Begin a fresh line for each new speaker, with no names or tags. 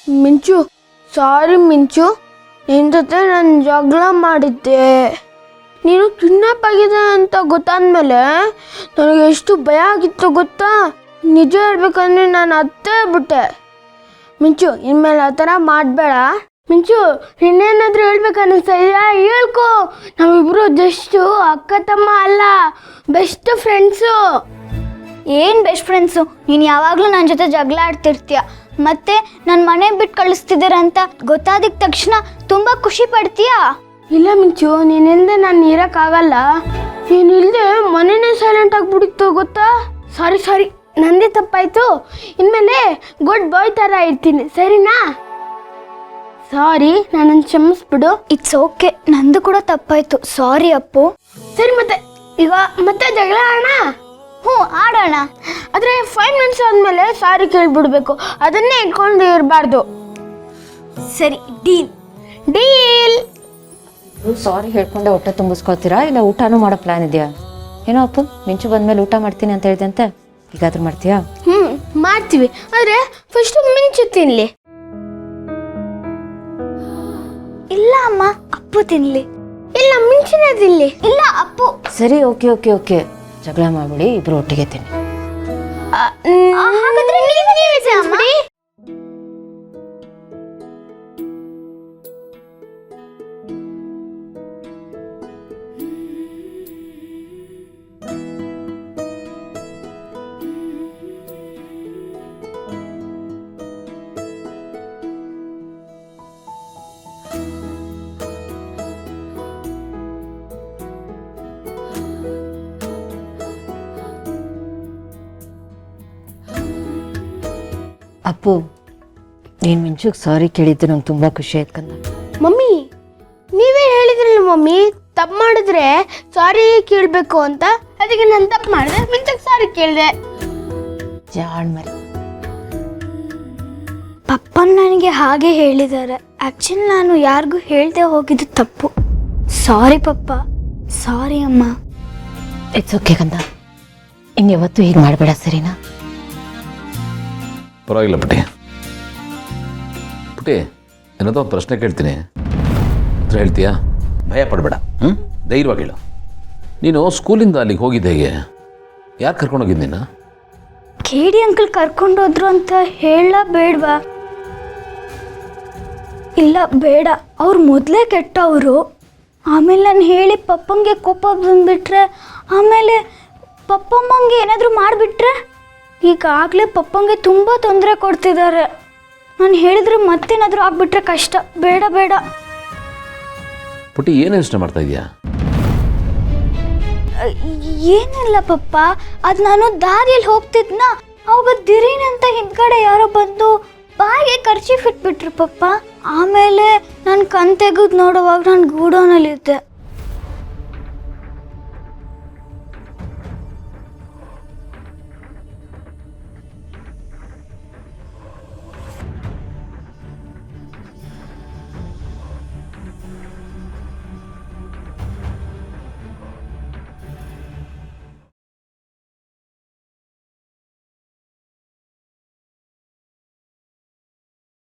ಮಿಂಚು, ಸಾರಿ ಮಿಂಚು, ನಿನ್ನ ಜೊತೆ ನಾನು ಜಗಳ ಮಾಡಿದ್ದೆ. ನೀನು ಕಿಡ್ನಾಪ್ ಆಗಿದೆ ಅಂತ ಗೊತ್ತಾದ್ಮೇಲೆ ನನಗೆ ಎಷ್ಟು ಭಯ ಆಗಿತ್ತು ಗೊತ್ತಾ. ನಿಜ ಹೇಳ್ಬೇಕಂದ್ರೆ ನಾನು ಅತ್ತೇ ಬಿಟ್ಟೆ. ಮಿಂಚು, ಇನ್ಮೇಲೆ ಆ ಥರ ಮಾಡಬೇಡ. ಮಿಂಚು, ಇನ್ನೇನಾದರೂ ಹೇಳ್ಬೇಕನ್ನಿಸ್ತಾ ಇದೆಯಾ? ಹೇಳ್ಕೊ. ನಾವಿಬ್ಬರು ಜಸ್ಟು ಅಕ್ಕ ತಮ್ಮ ಅಲ್ಲ, ಬೆಸ್ಟ್ ಫ್ರೆಂಡ್ಸು.
ಏನು ಬೆಸ್ಟ್ ಫ್ರೆಂಡ್ಸು? ನೀನು ಯಾವಾಗಲೂ ನನ್ನ ಜೊತೆ ಜಗಳ ಆಡ್ತಿರ್ತೀಯ. ಮತ್ತೆ ನನ್ನ ಮನೆ ಬಿಟ್ಟು ಕಳಿಸ್ತಿದ್ದೀರ ಅಂತ ಗೊತ್ತಾದ ತಕ್ಷಣ ತುಂಬ ಖುಷಿ ಪಡ್ತೀಯಾ?
ಇಲ್ಲ ಮಿಂಚು, ನೀನಿಲ್ಲದೆ ನಾನು ಇರೋಕ್ಕಾಗಲ್ಲ. ನೀನಿಲ್ಲದೆ ಮನೆಯೇ ಸೈಲೆಂಟ್ ಆಗಿಬಿಡಿತ್ತು ಗೊತ್ತಾ. ಸಾರಿ, ನಂದೇ ತಪ್ಪಾಯಿತು. ಇನ್ಮೇಲೆ ಗುಡ್ ಬಾಯ್ ಥರ ಇರ್ತೀನಿ, ಸರಿನಾ? ಸಾರಿ, ನನ್ನನ್ನು ಕ್ಷಮಿಸ್ಬಿಡು.
ಇಟ್ಸ್ ಓಕೆ, ನಂದು ಕೂಡ ತಪ್ಪಾಯಿತು. ಸಾರಿ ಅಪ್ಪು.
ಸರಿ, ಈಗ ಮತ್ತೆ ಜಗಳ ಆಡೋಣ?
ಹ್ಞೂ, ಆಡೋಣ.
ಆದರೆ 5 ಮಿನಿಟ್ಸ್ ಆದಮೇಲೆ ಸಾರಿ ಕೇಳ್ಬಿಡ್ಬೇಕು, ಅದನ್ನೇ ಇಟ್ಕೊಂಡು ಇರಬಾರ್ದು.
ಸರಿ, ಡೀಲ್.
ಸಾರಿ ಹೇಳ್ಕೊಂಡೆ ಹೊಟ್ಟೆ ತುಂಬಿಸ್ಕೊಳ್ತೀರಾ ಇಲ್ಲ ಊಟನೂ ಮಾಡೋ ಪ್ಲಾನ್ ಇದೆಯಾ? ಏನೋ ಅಪ್ಪು, ಮಿಂಚು ಬಂದ್ಮೇಲೆ ಊಟ ಮಾಡ್ತೀನಿ ಅಂತ ಹೇಳಿದಂತೆ, ಈಗಾದ್ರೂ ಮಾಡ್ತೀಯಾ?
ಮಾಡ್ತೀವಿ, ಆದರೆ ಫಸ್ಟು ಮಿಂಚು ತಿನ್ಲಿ.
ಇಲ್ಲ ಅಮ್ಮ, ಅಪ್ಪು ತಿನ್ಲಿ.
ಇಲ್ಲ, ಮಿಂಚಿನೇ ತಿನ್ಲಿ.
ಇಲ್ಲ ಅಪ್ಪು.
ಸರಿ, ಓಕೆ, ಜಗಳ ಮಾಡ್ಬಿಡಿ, ಇಬ್ರು ಒಟ್ಟಿಗೆ ತಿನ್ನಿ.
ಹಾಗಾದ್ರೆ ನೀವೇ ತಿನ್ಬಿಡಿ.
ಅಪ್ಪು, ನೀನು ಮಿಂಚುಗೆ ಸಾರಿ ಕೇಳಿದ್ದು ನಂಗೆ ತುಂಬ ಖುಷಿ ಆಯ್ತು ಕಂದ.
ಮಮ್ಮಿ, ನೀವೇ ಹೇಳಿದ್ರಲ್ಲ ಮಮ್ಮಿ, ತಪ್ಪು ಮಾಡಿದ್ರೆ ಸಾರಿ ಕೇಳಬೇಕು ಅಂತ. ಅದಕ್ಕೆ ನಾನು ತಪ್ಪು ಮಾಡಿದೆ, ಮಿಂಚಕ್ಕೆ ಸಾರಿ ಕೇಳಿದೆ.
ಜಾಳ್ ಮರಿ.
ಪಪ್ಪನ್ ನನಗೆ ಹಾಗೆ ಹೇಳಿದ್ದಾರೆ. ಆ್ಯಕ್ಚುಲಿ ನಾನು ಯಾರಿಗೂ ಹೇಳ್ದೆ ಹೋಗಿದ್ದು ತಪ್ಪು. ಸಾರಿ ಪಪ್ಪ. ಸಾರಿ ಅಮ್ಮ.
ಇಟ್ಸ್ ಓಕೆ ಕಂದ, ಯಾವತ್ತೂ ಹೀಗೆ ಮಾಡಬೇಡ, ಸರಿನಾ?
ಪರವಾಗಿಲ್ಲ ಪುಟಿ, ಏನೋ ಒಂದು ಪ್ರಶ್ನೆ ಕೇಳ್ತೀನಿ, ಹತ್ರ ಹೇಳ್ತೀಯಾ? ಭಯ ಪಡಬೇಡ, ಧೈರ್ಯವಾಗಿ ಹೇಳು. ನೀನು ಸ್ಕೂಲಿಂದ ಅಲ್ಲಿಗೆ ಹೋಗಿದ್ದೆ ಹೇಗೆ? ಯಾರು ಕರ್ಕೊಂಡೋಗಿದ್ದು ನೀನು?
ಕೇಡಿ ಅಂಕಲ್ ಕರ್ಕೊಂಡೋದ್ರು ಅಂತ ಹೇಳ ಬೇಡವಾ? ಇಲ್ಲ ಬೇಡ, ಅವ್ರು ಮೊದಲೇ ಕೆಟ್ಟವರು. ಆಮೇಲೆ ನಾನು ಹೇಳಿ ಪಪ್ಪಂಗೆ ಕೋಪ ಬಂದುಬಿಟ್ರೆ, ಆಮೇಲೆ ಪಪ್ಪಮ್ಮಂಗೆ ಏನಾದರೂ ಮಾಡಿಬಿಟ್ರೆ, ಈಗಾಗಲೇ ಪಪ್ಪಂಗೆ ತುಂಬ ತೊಂದರೆ ಕೊಡ್ತಿದ್ದಾರೆ. ನಾನು ಹೇಳಿದ್ರೆ ಮತ್ತೇನಾದರೂ ಆಗ್ಬಿಟ್ರೆ ಕಷ್ಟ. ಬೇಡ.
ಪುಟಿ, ಏನು ಯೋಚನೆ ಮಾಡ್ತಾ ಇದೀಯಾ?
ಏನಿಲ್ಲ ಪಪ್ಪ, ಅದು ನಾನು ದಾರಿಯಲ್ಲಿ ಹೋಗ್ತಿದ್ನ, ಅವಾಗ ದಿಢೀರ್ ಅಂತ ಹಿಂದ್ಗಡೆ ಯಾರೋ ಬಂದು ಬಾಯಿಗೆ ಕರ್ಚೀಫ್ ಇಟ್ಬಿಟ್ರು ಪಪ್ಪ. ಆಮೇಲೆ ನಾನು ಕಣ್ ತೆಗೆದು ನೋಡುವಾಗ ನಾನು ಗೂಡೋನಲ್ಲಿದ್ದೆ.